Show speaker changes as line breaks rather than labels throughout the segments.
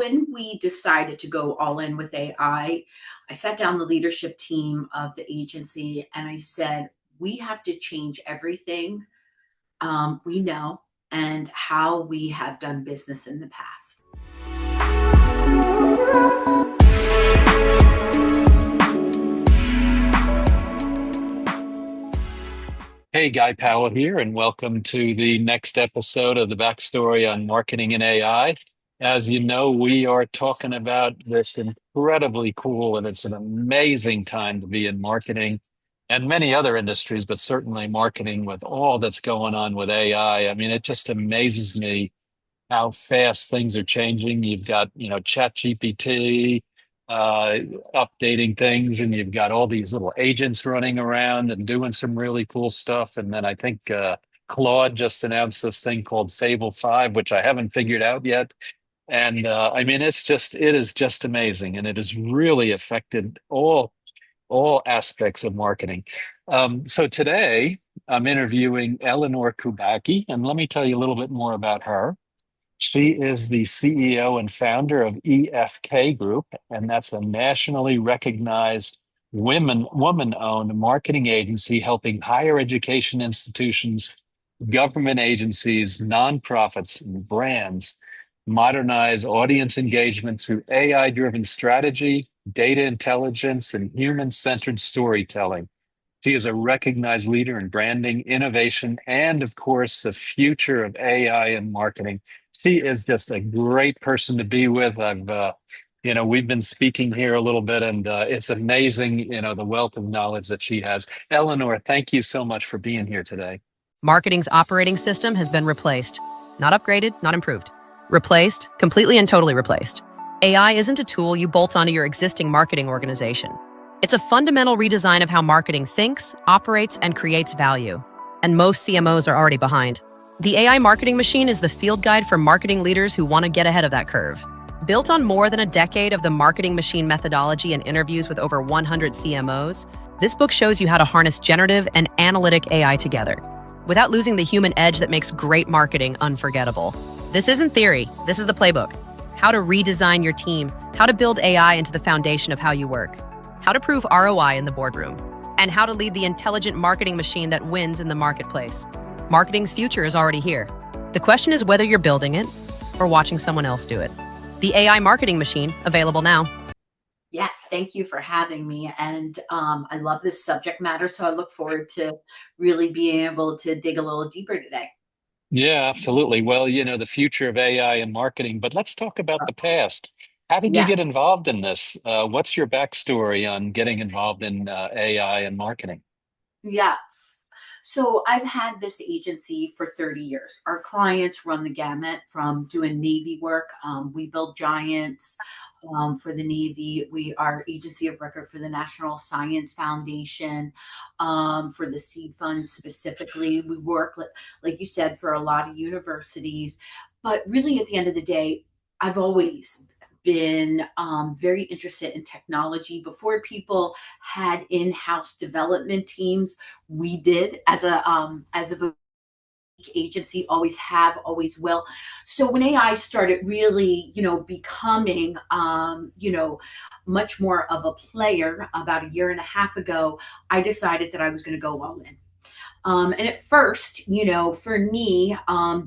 When we decided to go all in with I sat down the leadership team of the agency and I said, we have to change everything we know and how we have done business in the past.
Hey, Guy Powell here, and welcome to the next episode of the Backstory on Marketing and AI. As you know, we are talking about this incredibly cool, and it's an amazing time to be in marketing and many other industries, but certainly marketing with all that's going on with AI. I mean, it just amazes me how fast things are changing. You've got, Chat GPT uh, updating things, and you've got all these little agents running around and doing some really cool stuff. And then I think Claude just announced this thing called Fable 5, which I haven't figured out yet. And I mean, it is just amazing, and it has really affected all aspects of marketing. So today I'm interviewing Eleanor Kubacki, and let me tell you a little bit more about her. She is the CEO and founder of EFK Group, and that's a nationally recognized woman-owned marketing agency helping higher education institutions, government agencies, nonprofits, and brands modernize audience engagement through AI-driven strategy, data intelligence, and human-centered storytelling. She is a recognized leader in branding, innovation, and of course, the future of AI and marketing. She is just a great person to be with. We've been speaking here a little bit, and it's amazing, the wealth of knowledge that she has. Eleanor, thank you so much for being here today.
Marketing's operating system has been replaced. Not upgraded, not improved. Replaced, completely and totally replaced. AI isn't a tool you bolt onto your existing marketing organization. It's a fundamental redesign of how marketing thinks, operates, and creates value. And most CMOs are already behind. The AI marketing machine is the field guide for marketing leaders who want to get ahead of that curve. Built on more than a decade of the marketing machine methodology and interviews with over 100 CMOs, this book shows you how to harness generative and analytic AI together, without losing the human edge that makes great marketing unforgettable. This isn't theory, this is the playbook. How to redesign your team, how to build AI into the foundation of how you work, how to prove ROI in the boardroom, and how to lead the intelligent marketing machine that wins in the marketplace. Marketing's future is already here. The question is whether you're building it or watching someone else do it. The AI marketing machine, available now.
Yes, thank you for having me. And I love this subject matter. So I look forward to really being able to dig a little deeper today.
Yeah, absolutely. Well, the future of AI and marketing, but let's talk about the past. How did you
Yeah.
get involved in this? What's your backstory on getting involved in AI and marketing?
Yeah. So I've had this agency for 30 years. Our clients run the gamut from doing Navy work. We build giants for the Navy. We are agency of record for the National Science Foundation, for the seed fund specifically. We work, like you said, for a lot of universities. But really, at the end of the day, I've always been very interested in technology. Before people had in-house development teams, we did as a boutique agency, always have, always will. So when AI started really, becoming, much more of a player about a year and a half ago, I decided that I was going to go all in. And at first, for me,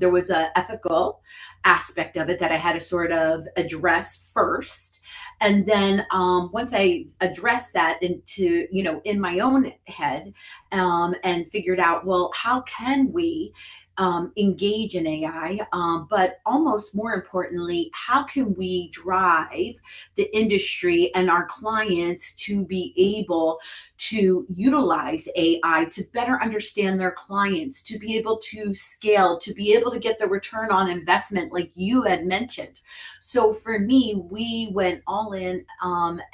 there was a ethical aspect of it that I had to sort of address first. And then once I addressed that into, in my own head, and figured out, well, how can we engage in AI? But almost more importantly, how can we drive the industry and our clients to be able to utilize AI to better understand their clients, to be able to scale, to be able to get the return on investment, like you had mentioned. So for me, we went all in,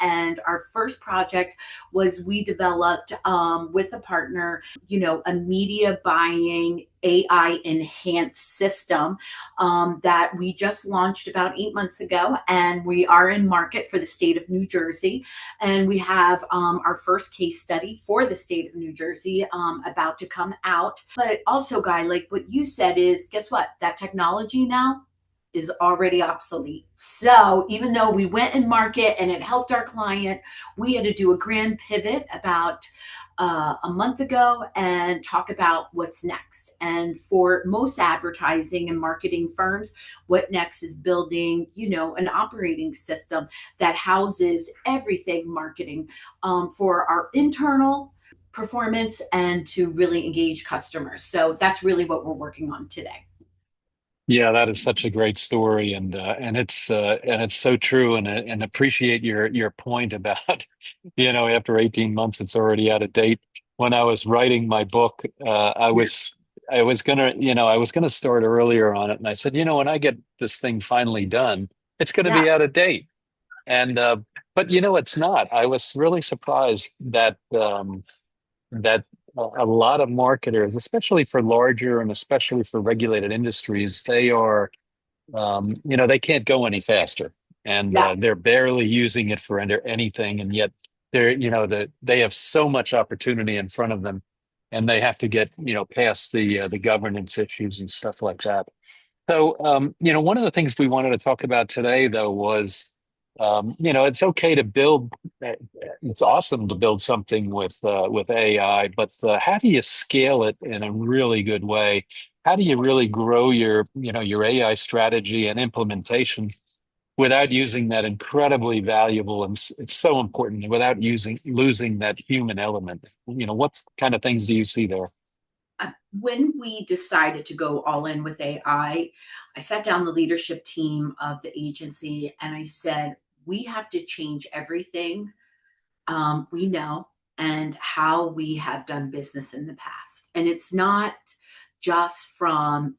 and our first project was we developed with a partner, a media buying AI enhanced system that we just launched about 8 months ago, and we are in market for the state of New Jersey. And we have our first case study for the state of New Jersey about to come out. But also, Guy, like what you said is, guess what? That technology now, is already obsolete. So even though we went in market and it helped our client, we had to do a grand pivot about a month ago and talk about what's next. And for most advertising and marketing firms, what next is building, an operating system that houses everything marketing for our internal performance and to really engage customers. So that's really what we're working on today.
Yeah, that is such a great story, and it's so true, and appreciate your point about after 18 months it's already out of date. When I was writing my book,
Yeah.
I was gonna start earlier on it, and I said, when I get this thing finally done, it's gonna
Yeah.
be out of date. And but it's not. I was really surprised that a lot of marketers, especially for larger and especially for regulated industries, they can't go any faster, and
Yeah.
they're barely using it for anything, and yet they have so much opportunity in front of them, and they have to get past the governance issues and stuff like that. So, one of the things we wanted to talk about today, though, was, it's okay to build. It's awesome to build something with AI, but how do you scale it in a really good way? How do you really grow your AI strategy and implementation without using that incredibly valuable and it's so important without losing that human element? What kind of things do you see there?
When we decided to go all in with I sat down the leadership team of the agency and I said, we have to change everything we know and how we have done business in the past. And it's not just from,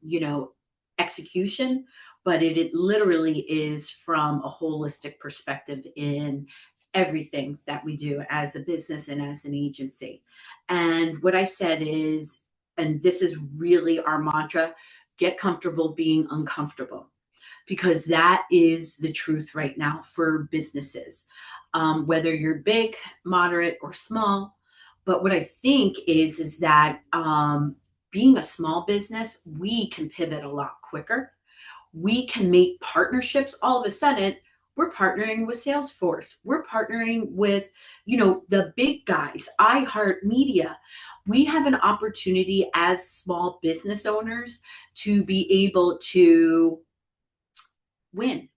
execution, but it literally is from a holistic perspective in everything that we do as a business and as an agency. And what I said is, and this is really our mantra, get comfortable being uncomfortable because that is the truth right now for businesses, whether you're big, moderate, or small. But what I think is that being a small business, we can pivot a lot quicker. We can make partnerships. All of a sudden, we're partnering with Salesforce. We're partnering with, the big guys, iHeartMedia. We have an opportunity as small business owners to be able to win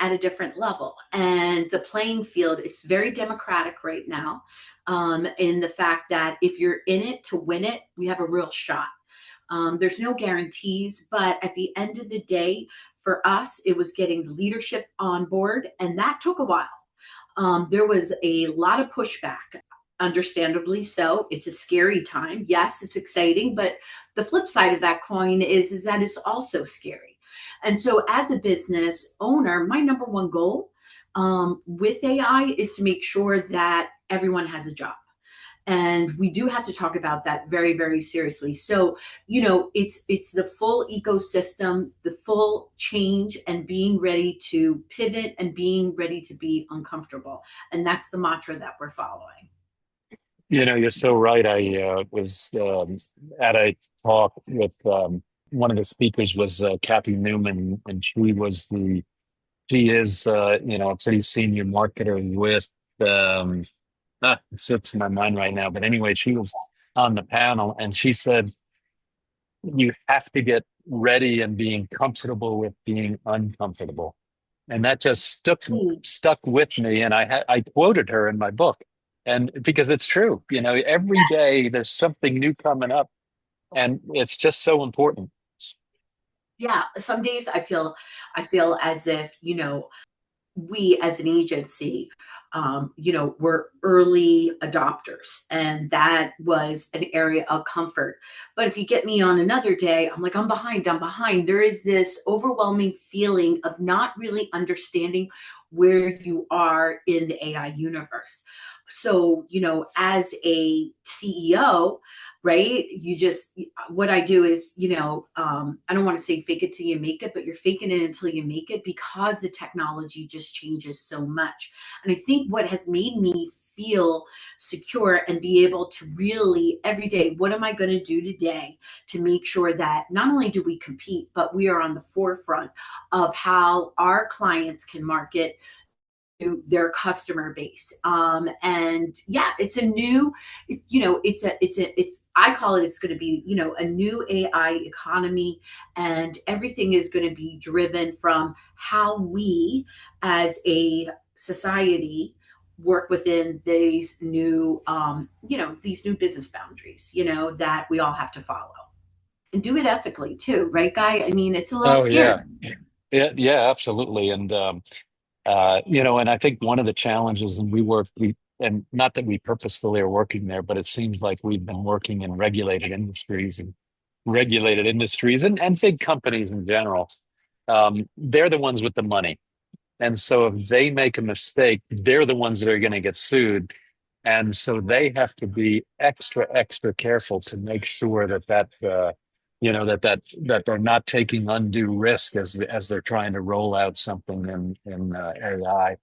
at a different level. And the playing field, it's very democratic right now, in the fact that if you're in it to win it, we have a real shot. There's no guarantees, but at the end of the day, for us, it was getting the leadership on board, and that took a while. There was a lot of pushback, understandably so. It's a scary time. Yes, it's exciting, but the flip side of that coin is that it's also scary. And so, as a business owner, my number one goal with AI is to make sure that everyone has a job, and we do have to talk about that very, very seriously. So it's the full ecosystem, the full change, and being ready to pivot and being ready to be uncomfortable, and that's the mantra that we're following.
You're so right. I was at a talk with one of the speakers was Kathy Newman, and she is a pretty senior marketer with it slips my mind right now. But anyway, she was on the panel, and she said you have to get ready and being comfortable with being uncomfortable, and that just stuck with me. And I quoted her in my book, and because it's true, every day there's something new coming up, and it's just so important.
Yeah, some days I feel as if we as an agency, were early adopters, and that was an area of comfort. But if you get me on another day, I'm like, I'm behind, I'm behind. There is this overwhelming feeling of not really understanding where you are in the AI universe. So, as a CEO, right, what I do is, I don't want to say fake it till you make it, but you're faking it until you make it because the technology just changes so much. And I think what has made me feel secure and be able to really every day, what am I going to do today to make sure that not only do we compete, but we are on the forefront of how our clients can market to their customer base. And yeah, it's a new, it's I call it, it's going to be, a new AI economy, and everything is going to be driven from how we as a society work within these new business boundaries, that we all have to follow and do it ethically too. Right, Guy? I mean, it's a little
Oh yeah.
scary.
Yeah, yeah, absolutely. And I think one of the challenges, and and not that we purposefully are working there, but it seems like we've been working in regulated industries and big companies in general. They're the ones with the money. And so if they make a mistake, they're the ones that are going to get sued. And so they have to be extra, extra careful to make sure that they're not taking undue risk as they're trying to roll out something in AI.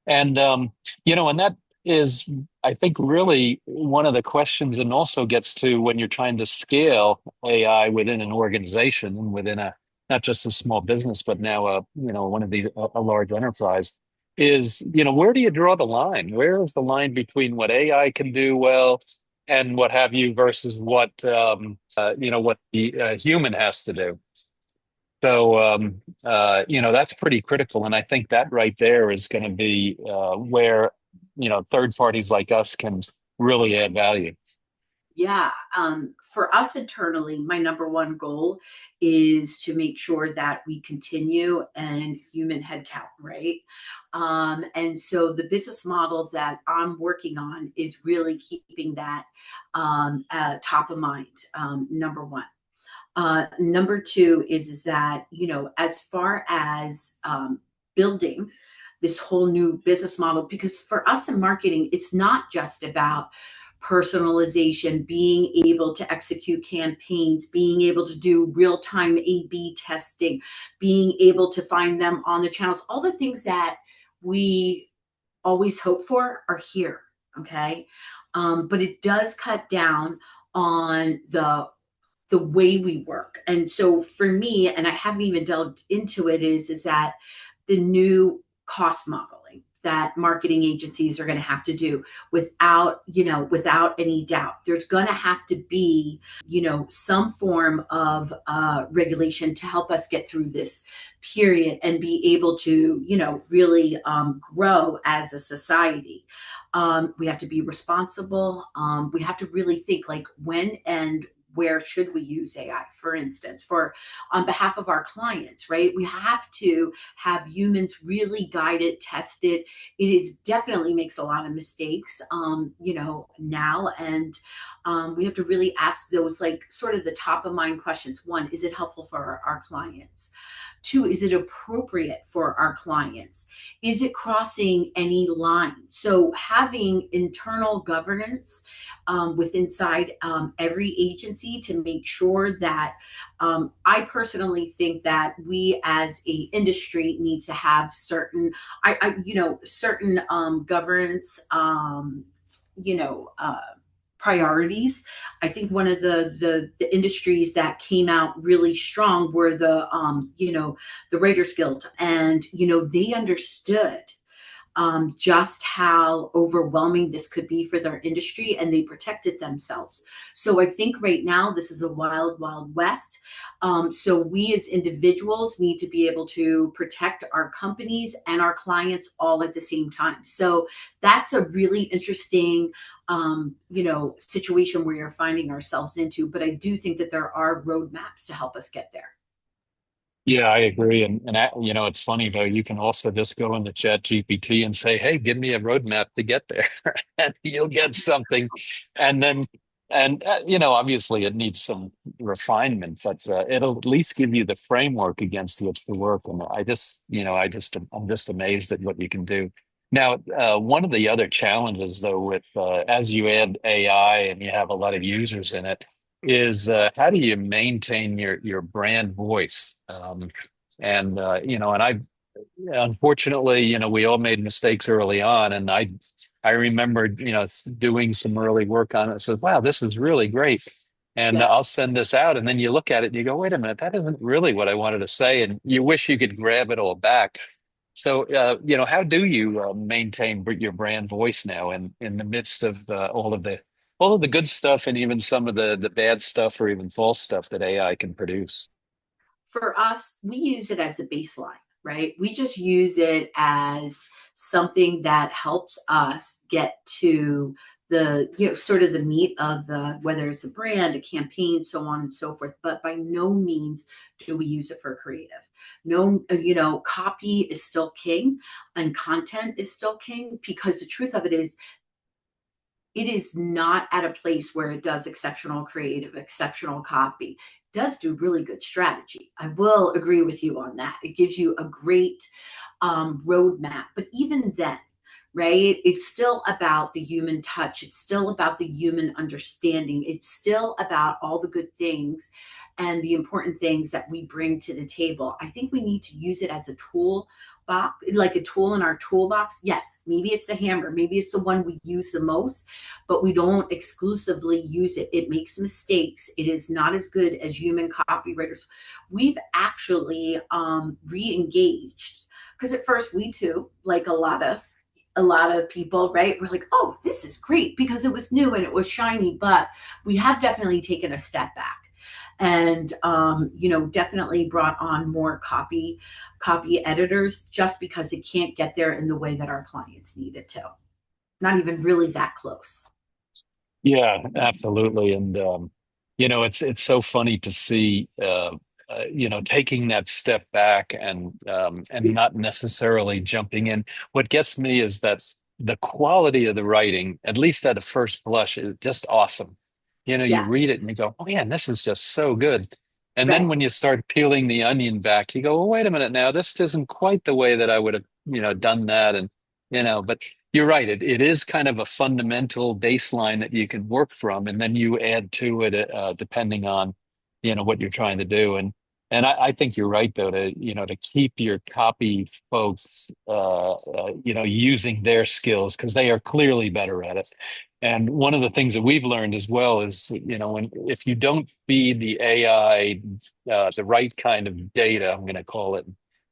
And that is, I think, really one of the questions, and also gets to when you're trying to scale AI within an organization and within a not just a small business, but now one of a large enterprise, is where do you draw the line? Where is the line between what AI can do well and what have you versus what the human has to do? So that's pretty critical. And I think that right there is going to be where, third parties like us can really add value.
Yeah. For us internally, my number one goal is to make sure that we continue and human headcount, right? And so the business model that I'm working on is really keeping that top of mind, number one. Number two is that, as far as building this whole new business model, because for us in marketing, it's not just about personalization, being able to execute campaigns, being able to do real time A B testing, being able to find them on the channels, all the things that we always hope for are here. Okay. But it does cut down on the way we work. And so for me, and I haven't even delved into it, is that the new cost modeling that marketing agencies are going to have to do without any doubt. There's going to have to be, some form of regulation to help us get through this period and be able to, really grow as a society. We have to be responsible. We have to really think like when and where should we use AI, for instance, for on behalf of our clients, right? We have to have humans really guide it, test it. It is definitely makes a lot of mistakes, now. And we have to really ask those like sort of the top of mind questions. One, is it helpful for our clients? Two, is it appropriate for our clients? Is it crossing any line? So having internal governance with inside every agency to make sure that I personally think that we as a industry need to have certain governance, you know, uh, priorities. I think one of the industries that came out really strong were the Writers Guild, and they understood just how overwhelming this could be for their industry, and they protected themselves. So I think right now this is a wild, wild west. So we as individuals need to be able to protect our companies and our clients all at the same time. So that's a really interesting, situation we are finding ourselves into. But I do think that there are roadmaps to help us get there.
Yeah, I agree. And it's funny though, you can also just go into Chat GPT and say, hey, give me a roadmap to get there. And you'll get something. And then, obviously it needs some refinement, but it'll at least give you the framework against which to work. And I'm just amazed at what you can do. Now, one of the other challenges though, with as you add AI and you have a lot of users in it, is how do you maintain your brand voice? And I unfortunately, we all made mistakes early on, and I remember, doing some early work on it. So, wow, this is really great. And
Yeah.
I'll send this out. And then you look at it and you go, wait a minute, that isn't really what I wanted to say. And you wish you could grab it all back. So, how do you maintain your brand voice now in the midst of all of the good stuff and even some of the bad stuff or even false stuff that AI can produce?
For us, we use it as a baseline, right? We just use it as something that helps us get to sort of the meat of the, whether it's a brand, a campaign, so on and so forth. But by no means do we use it for creative. No, copy is still king and content is still king, because the truth of it is, it is not at a place where it does exceptional creative, exceptional copy. It does do really good strategy. I will agree with you on that. It gives you a great roadmap. But even then, right, it's still about the human touch. It's still about the human understanding. It's still about all the good things and the important things that we bring to the table. I think we need to use it as a tool box, like a tool in our toolbox. Yes, maybe it's the hammer, maybe it's the one we use the most, but we don't exclusively use it. It makes mistakes. It is not as good as human copywriters. We've actually re-engaged, because at first we too, like a lot of people, right, we're like, oh, this is great, because it was new and it was shiny. But we have definitely taken a step back and definitely brought on more copy editors, just because it can't get there in the way that our clients need it to. Not even really that close.
Yeah, absolutely. And it's so funny to see taking that step back and not necessarily jumping in. What gets me is that the quality of the writing, at least at a first blush, is just awesome. You
Yeah.
read it and you go, oh man, this is just so good. And then
Right.
when you start peeling the onion back, you go, well, wait a minute now, this isn't quite the way that I would have, done that. And but you're right. It is kind of a fundamental baseline that you can work from, and then you add to it depending on, what you're trying to do. And I think you're right though to keep your copy folks using their skills because they are clearly better at it. And one of the things that we've learned as well is if you don't feed the AI the right kind of data, I'm going to call it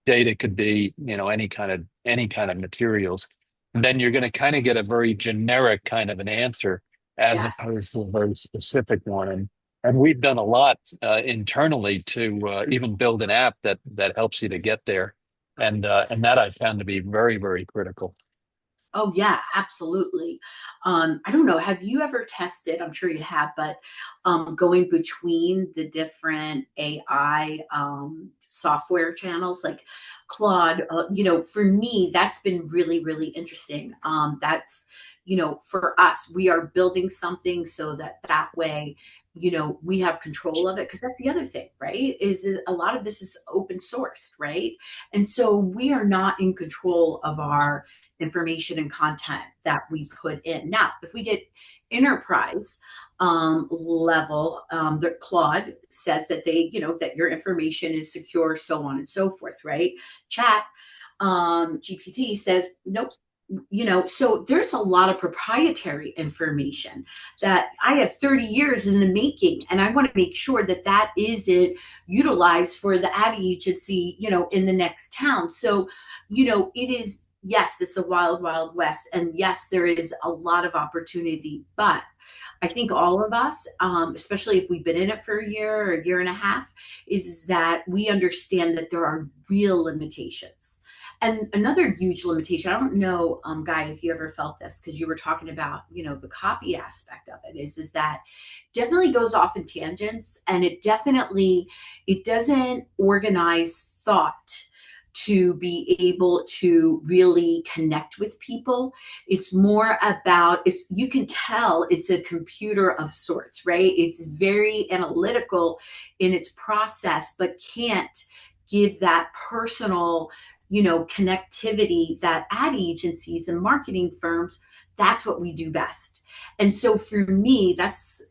data could be any kind of materials, then you're going to kind of get a very generic kind of an answer as
Yes.
opposed to a very specific one. And we've done a lot internally to even build an app that helps you to get there, and that I found to be very, very critical.
Oh yeah, absolutely. I don't know. Have you ever tested? I'm sure you have, but going between the different AI software channels like Claude, for me, that's been really, really interesting. That's, for us, we are building something so that way, we have control of it. Because that's the other thing, right? Is that a lot of this is open source, right? And so we are not in control of our information and content that we put in. Now, if we get enterprise level, the Claude says that that your information is secure, so on and so forth, right? Chat GPT says nope. So there's a lot of proprietary information that I have 30 years in the making, and I want to make sure that that isn't utilized for the ad agency, in the next town. So, it is, yes, it's a wild, wild west. And yes, there is a lot of opportunity. But I think all of us, especially if we've been in it for a year or a year and a half, is that we understand that there are real limitations. And another huge limitation, I don't know, Guy, if you ever felt this, because you were talking about, the copy aspect of it, is that definitely goes off in tangents, and it doesn't organize thought to be able to really connect with people. It's more about, you can tell it's a computer of sorts, right? It's very analytical in its process, but can't give that personal, connectivity that ad agencies and marketing firms, that's what we do best. And so for me, that's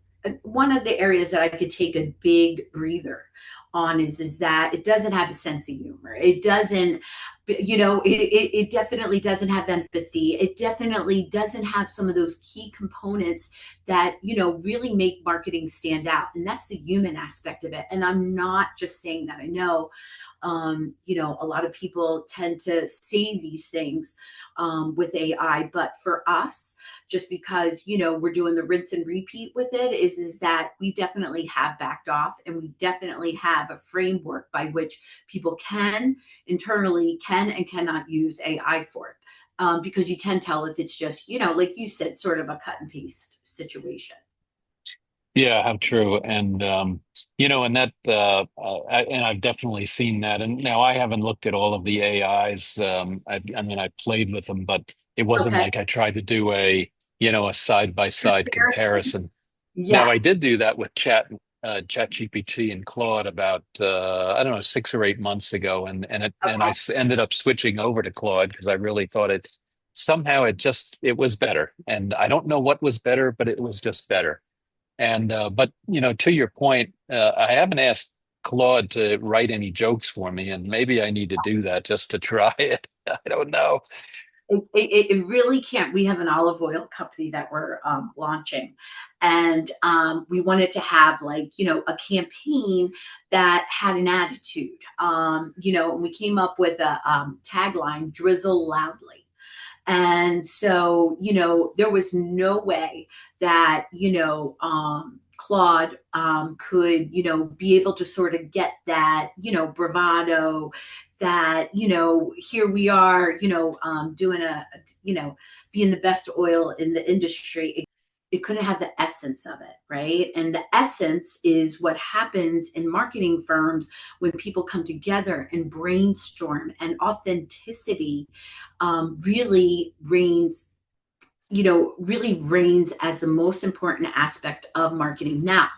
one of the areas that I could take a big breather on, is that it doesn't have a sense of humor. It doesn't it definitely doesn't have empathy. It definitely doesn't have some of those key components that, really make marketing stand out. And that's the human aspect of it. And I'm not just saying that. I know, a lot of people tend to say these things with AI, but for us, just because, we're doing the rinse and repeat with it is that we definitely have backed off, and we definitely have a framework by which people internally can and cannot use AI for it. Because you can tell if it's just, like you said, sort of a cut and paste situation.
Yeah, how true. And that, and I've definitely seen that. And now I haven't looked at all of the AIs. I mean, I played with them, but it wasn't
Okay.
like I tried to do a side by side
Comparison.
comparison. Now
Yeah.
I did do that with ChatGPT and Claude about, I don't know, 6 or 8 months ago. And
Okay.
ended up switching over to Claude because I really thought somehow it was better. And I don't know what was better, but it was just better. And but to your point, I haven't asked Claude to write any jokes for me, and maybe I need to do that just to try it. I don't know.
It really can't. We have an olive oil company that we're launching, and we wanted to have, like, a campaign that had an attitude. And we came up with a tagline: "Drizzle loudly." And so, there was no way that, Claude could, be able to sort of get that, bravado, that, here we are, doing being the best oil in the industry. It couldn't have the essence of it, right? And the essence is what happens in marketing firms when people come together and brainstorm, and authenticity really reigns as the most important aspect of marketing. Now,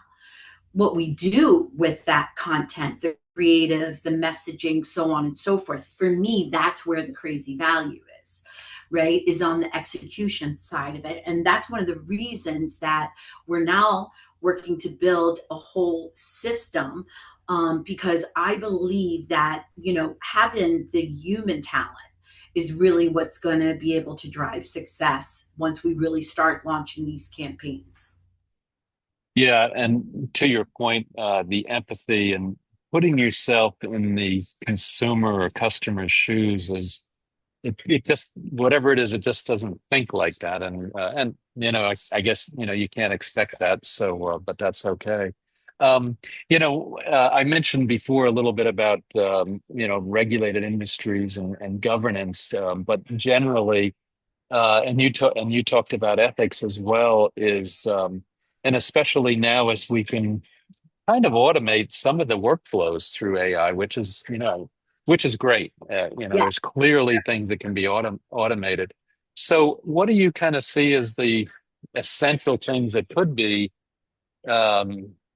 what we do with that content, the creative, the messaging, so on and so forth, for me, that's where the crazy value is, right? Is on the execution side of it. And that's one of the reasons that we're now working to build a whole system, because I believe that, having the human talent is really what's going to be able to drive success once we really start launching these campaigns.
Yeah, and to your point, the empathy and putting yourself in the consumer or customer's shoes is it just whatever it is, it just doesn't think like that. And I guess you can't expect that. So, but that's okay. Um, I mentioned before a little bit about regulated industries and governance, but generally. And you talked about ethics as well, and especially now as we can kind of automate some of the workflows through AI, which is great.
Yeah.
There's clearly things that can be automated. So, what do you kind of see as the essential things that could be,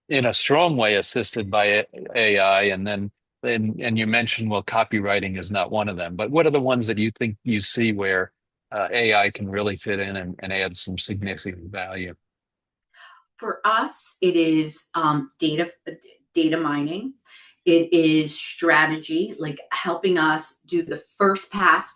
in a strong way, assisted by AI? And you mentioned, well, copywriting is not one of them, but what are the ones that you think you see where AI can really fit in and add some significant value?
For us, it is data mining. It is strategy, like helping us do the first pass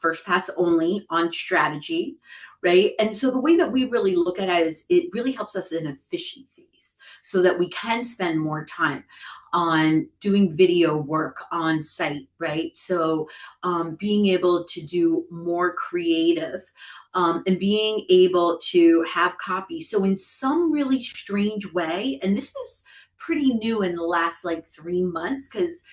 only on strategy, right? And so the way that we really look at it is it really helps us in efficiencies so that we can spend more time on doing video work on site, right? So being able to do more creative, and being able to have copy. So, in some really strange way, and this is pretty new in the last like 3 months, because,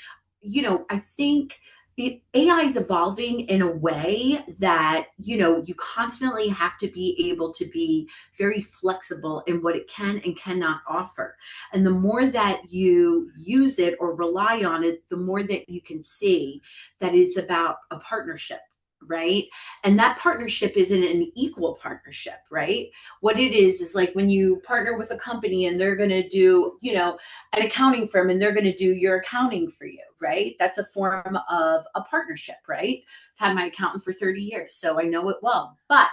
I think AI is evolving in a way that, you constantly have to be able to be very flexible in what it can and cannot offer. And the more that you use it or rely on it, the more that you can see that it's about a partnership, right? And that partnership isn't an equal partnership, right? What it is like when you partner with a company and they're going to do, an accounting firm, and they're going to do your accounting for you, right? That's a form of a partnership, right? I've had my accountant for 30 years, so I know it well. But,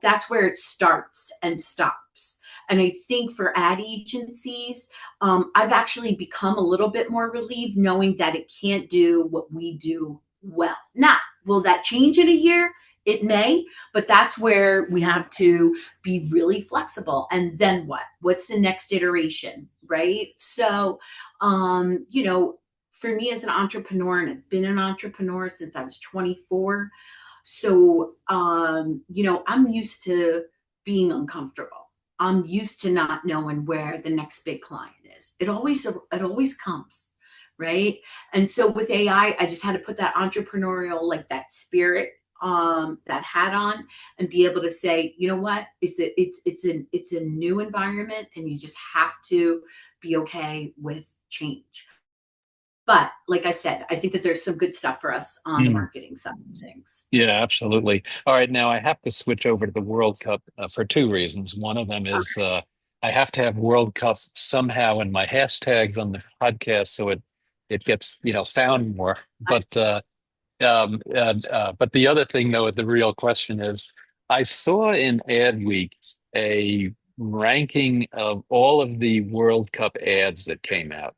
that's where it starts and stops. And I think for ad agencies, I've actually become a little bit more relieved knowing that it can't do what we do well. Now, Will that change in a year? It may, but that's where we have to be really flexible. And then what? What's the next iteration, right? So, for me as an entrepreneur, and I've been an entrepreneur since I was 24. So, I'm used to being uncomfortable. I'm used to not knowing where the next big client is. It always comes, right? And so with AI, I just had to put that entrepreneurial, like that spirit, that hat on, and be able to say, you know what, it's a new environment, and you just have to be okay with change. But like I said, I think that there's some good stuff for us on the
Mm.
marketing side of things.
Yeah, absolutely. All right, now I have to switch over to the World Cup for two reasons. One of them is I have to have World Cup somehow in my hashtags on the podcast so it gets found more. But the other thing, though, the real question is, I saw in Adweek a ranking of all of the World Cup ads that came out.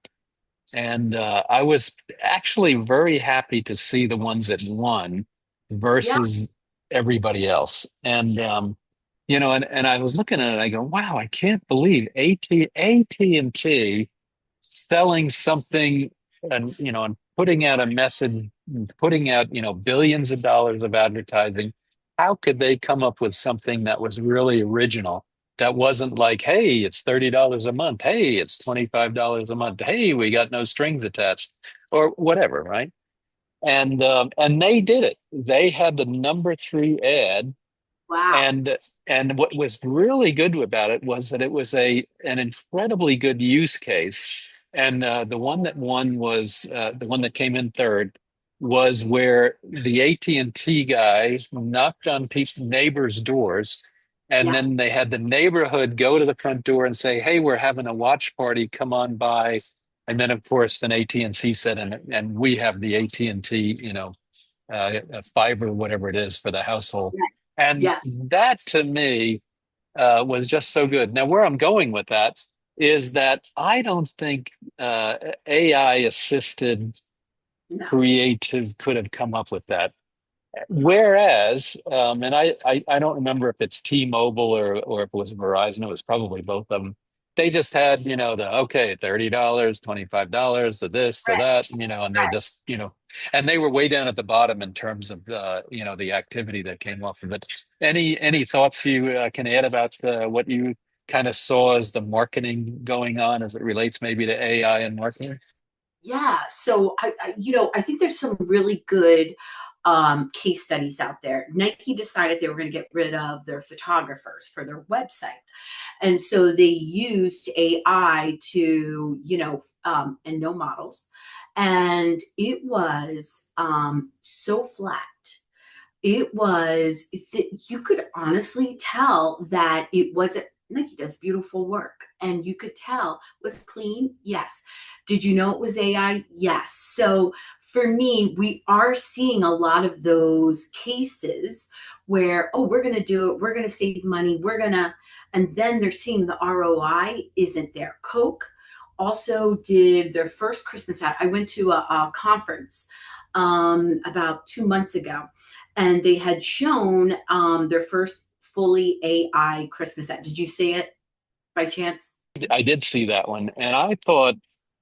And I was actually very happy to see the ones that won
Yeah,
versus everybody else. And I was looking at it, I go, wow, I can't believe AT&T selling something and putting out a message, putting out, billions of dollars of advertising. How could they come up with something that was really original? That wasn't like, hey, it's $30 a month. Hey, it's $25 a month. Hey, we got no strings attached or whatever, right? And they did it. They had the number three ad,
wow.
and what was really good about it was that it was an incredibly good use case. And the one that won was the one that came in third was where the AT&T guy knocked on neighbors' doors, and
Yeah,
then they had the neighborhood go to the front door and say, "Hey, we're having a watch party. Come on by." And then, of course, then AT&T said, "And we have the AT&T, fiber, whatever it is, for the household."
yeah,
And
yeah.
that to me was just so good. Now, where I'm going with that is that I don't think AI assisted
No.
creative could have come up with that. Whereas, and I don't remember if it's T-Mobile or if it was Verizon, it was probably both of them. They just had, the okay, $30, $25, to this, to
Right,
that, and they're
right.
just, and they were way down at the bottom in terms of the activity that came off of it. Any thoughts you can add about what you kind of saw as the marketing going on as it relates maybe to AI and marketing?
Yeah. So I think there's some really good case studies out there. Nike decided they were going to get rid of their photographers for their website. And so they used AI to, and no models. And it was so flat. You could honestly tell that it wasn't. Nike does beautiful work, and you could tell. Was it clean? Yes. Did you know it was AI? Yes. So for me, we are seeing a lot of those cases where, oh, we're going to do it, we're going to save money, and then they're seeing the ROI isn't there. Coke also did their first Christmas ad. I went to a conference about 2 months ago, and they had shown their first fully AI Christmas ad. Did you see it by chance?
I did see that one, and I thought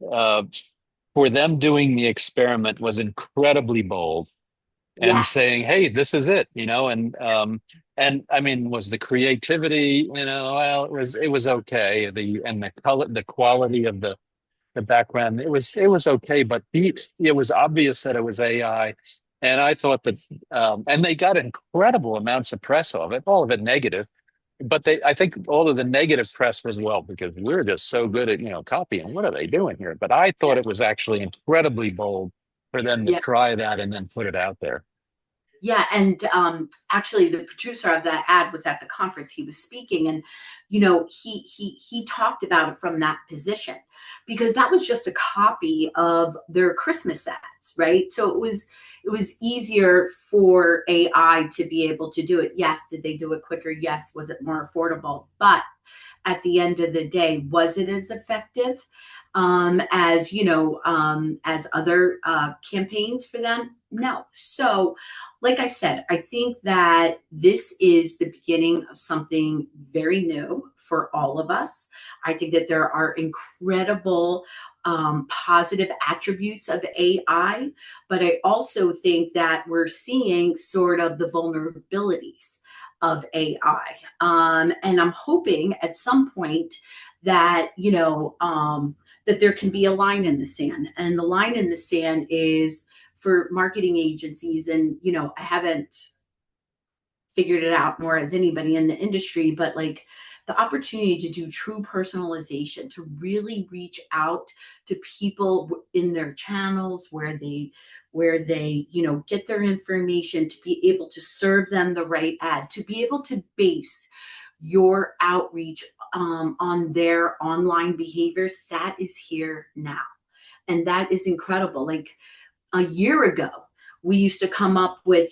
uh, for them doing the experiment was incredibly bold and
Yes.
saying, "Hey, this is it," and I mean, was the creativity, well, it was okay. The color, the quality of the background, it was okay, but it was obvious that it was AI, and I thought that, and they got incredible amounts of press of it, all of it negative. But I think all of the negative press was, well, because we're just so good at, copying. What are they doing here? But I thought
Yeah.
it was actually incredibly bold for them to
Yeah.
try that and then put it out there.
Yeah, and actually, the producer of that ad was at the conference. He was speaking, and he talked about it from that position, because that was just a copy of their Christmas ads, right? So it was easier for AI to be able to do it. Yes, did they do it quicker? Yes. Was it more affordable? But at the end of the day, was it as effective? as as other campaigns for them. No. So, like I said, I think that this is the beginning of something very new for all of us. I think that there are incredible positive attributes of AI, but I also think that we're seeing sort of the vulnerabilities of AI. And I'm hoping at some point that, that there can be a line in the sand. And the line in the sand is for marketing agencies. And, I haven't figured it out more as anybody in the industry, but like the opportunity to do true personalization, to really reach out to people in their channels where they get their information, to be able to serve them the right ad, to be able to base your outreach on their online behaviors. That is here now, and that is incredible. Like a year ago, we used to come up with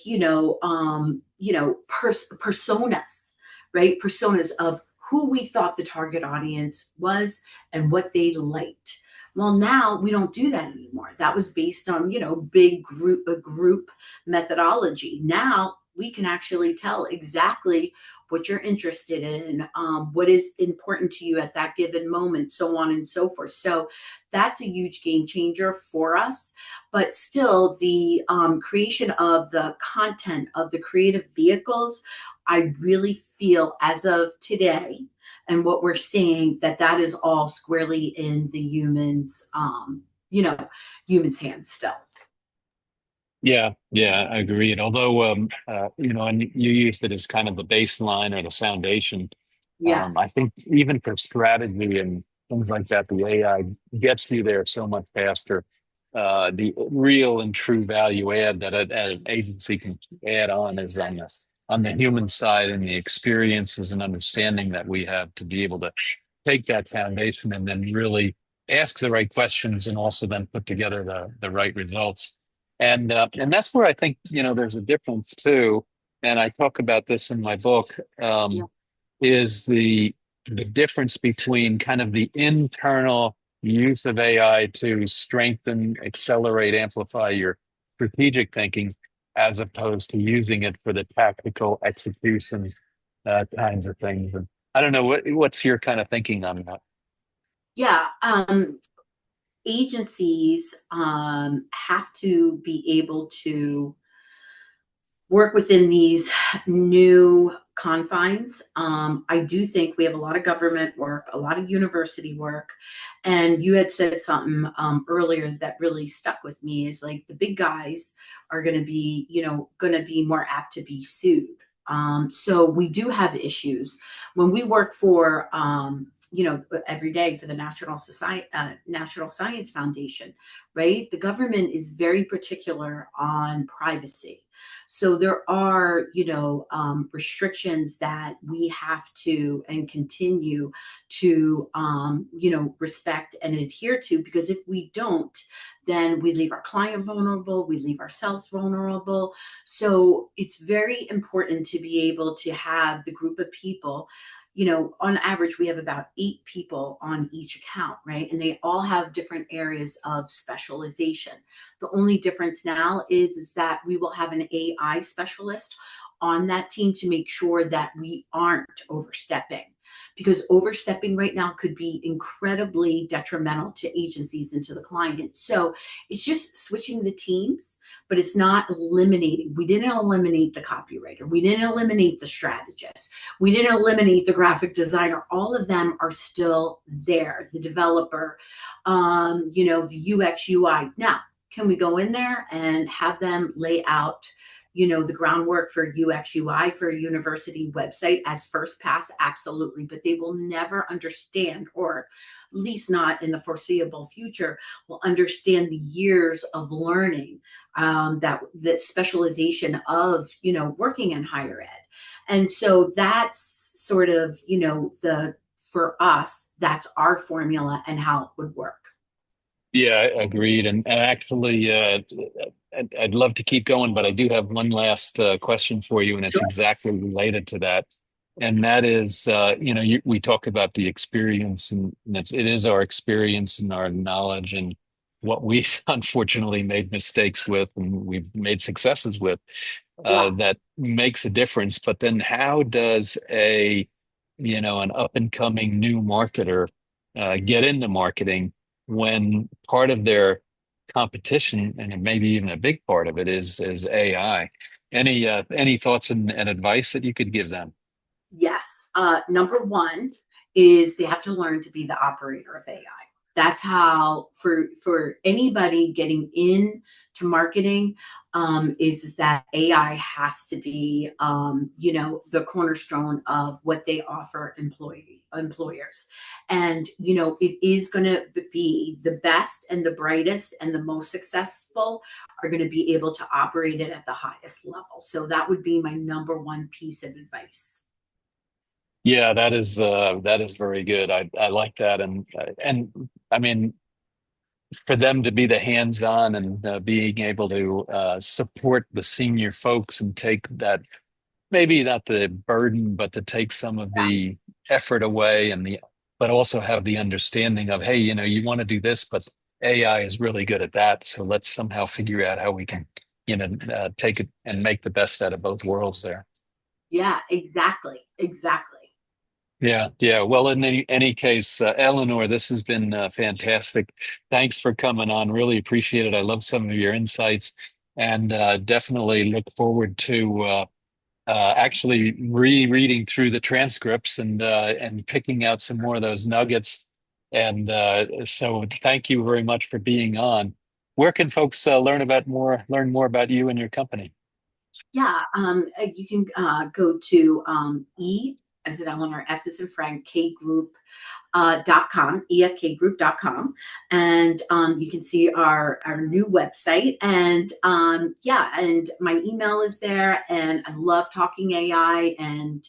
personas, right? Personas of who we thought the target audience was and what they liked. Well, now we don't do that anymore. That was based on big group methodology. Now we can actually tell exactly what you're interested in, what is important to you at that given moment, so on and so forth. So that's a huge game changer for us. But still, the creation of the content of the creative vehicles, I really feel as of today and what we're seeing, that is all squarely in the humans' hands still.
Yeah, I agree. And although, and you used it as kind of the baseline or the foundation,
Yeah.
I think even for strategy and things like that, the AI gets you there so much faster. The real and true value add that an agency can add on is on the human side and the experiences and understanding that we have to be able to take that foundation and then really ask the right questions and also then put together the right results. And that's where I think, there's a difference too. And I talk about this in my book.
Yeah.
Is the difference between kind of the internal use of AI to strengthen, accelerate, amplify your strategic thinking, as opposed to using it for the tactical execution kinds of things. And I don't know what's your kind of thinking on that.
Yeah. Agencies have to be able to work within these new confines. I do think we have a lot of government work, a lot of university work. And you had said something earlier that really stuck with me, is like the big guys are going to be more apt to be sued. So we do have issues when we work for, every day for the National Science Foundation, right? The government is very particular on privacy. So there are, restrictions that we have to and continue to, respect and adhere to, because if we don't, then we leave our client vulnerable, we leave ourselves vulnerable. So it's very important to be able to have the group of people. On average, we have about 8 people on each account, right? And they all have different areas of specialization. The only difference now is that we will have an AI specialist on that team to make sure that we aren't overstepping, because overstepping right now could be incredibly detrimental to agencies and to the client. So it's just switching the teams, but it's not eliminating. We didn't eliminate the copywriter. We didn't eliminate the strategist. We didn't eliminate the graphic designer. All of them are still there. The developer, the UX UI. Now, can we go in there and have them lay out, the groundwork for UX UI for a university website as first pass? Absolutely. But they will never understand, or at least not in the foreseeable future, will understand the years of learning, that specialization of, working in higher ed. And so that's sort of, for us, that's our formula and how it would work.
Yeah, agreed. And actually, I'd love to keep going, but I do have one last question for you, and it's
Sure.
exactly related to that. And that is, we talk about the experience, and it is our experience and our knowledge and what we've unfortunately made mistakes with and we've made successes with,
Yeah.
that makes a difference. But then how does an up and coming new marketer get into marketing when part of their competition, and maybe even a big part of it, is AI? Any thoughts and advice that you could give them?
Yes. Number one is they have to learn to be the operator of AI. That's how for anybody getting into marketing, is that AI has to be, the cornerstone of what they offer employers. And it is going to be the best and the brightest and the most successful are going to be able to operate it at the highest level. So that would be my number one piece of advice.
Yeah, that is very good. I like that, and I mean, for them to be the hands-on and being able to support the senior folks and take that, maybe not the burden, but to take some of the effort away, but also have the understanding of, hey, you want to do this, but AI is really good at that, so let's somehow figure out how we can, take it and make the best out of both worlds there.
Yeah, exactly. Exactly.
Yeah, yeah. Well, in any case, Eleanor, this has been fantastic. Thanks for coming on. Really appreciate it. I love some of your insights, and definitely look forward to actually rereading through the transcripts and picking out some more of those nuggets. And so, thank you very much for being on. Where can folks learn more about you and your company?
Yeah, you can go to E as in Eleanor, F as in Frank, K Group .com, EFKgroup.com, and you can see our new website. And yeah, and my email is there, and I love talking AI. And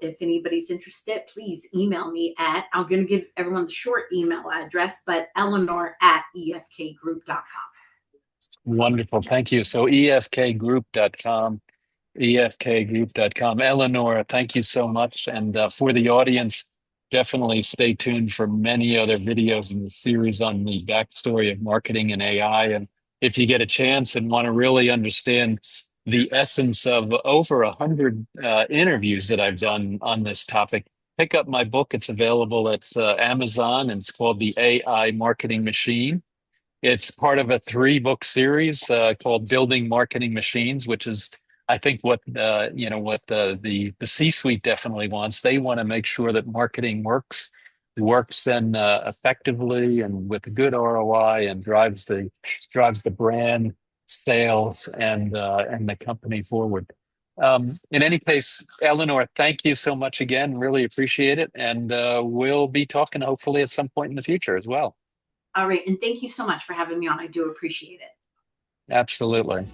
if anybody's interested, please email me at. I'm going to give everyone the short email address, but Eleanor at EFKgroup.com.
Wonderful. Thank you. So efkgroup.com, efkgroup.com. Eleanor, thank you so much. And for the audience, definitely stay tuned for many other videos in the series on the backstory of marketing and AI. And if you get a chance and want to really understand the essence of over 100 interviews that I've done on this topic, pick up my book. It's available at Amazon, and it's called The AI Marketing Machine. It's part of a three-book series called Building Marketing Machines, which is, I think, what the C-suite definitely wants. They want to make sure that marketing works and effectively and with a good ROI, and drives the brand, sales, and the company forward. In any case, Eleanor, thank you so much again. Really appreciate it, and we'll be talking hopefully at some point in the future as well.
All right, and thank you so much for having me on. I do appreciate it.
Absolutely.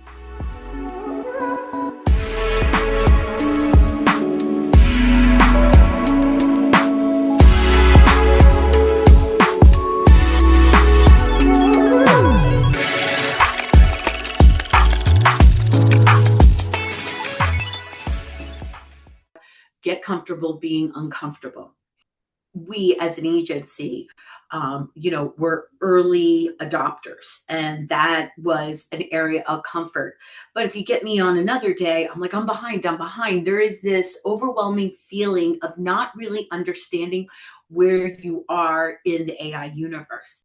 Get comfortable being uncomfortable. We as an agency, were early adopters, and that was an area of comfort. But if you get me on another day, I'm like, I'm behind, I'm behind. There is this overwhelming feeling of not really understanding where you are in the AI universe.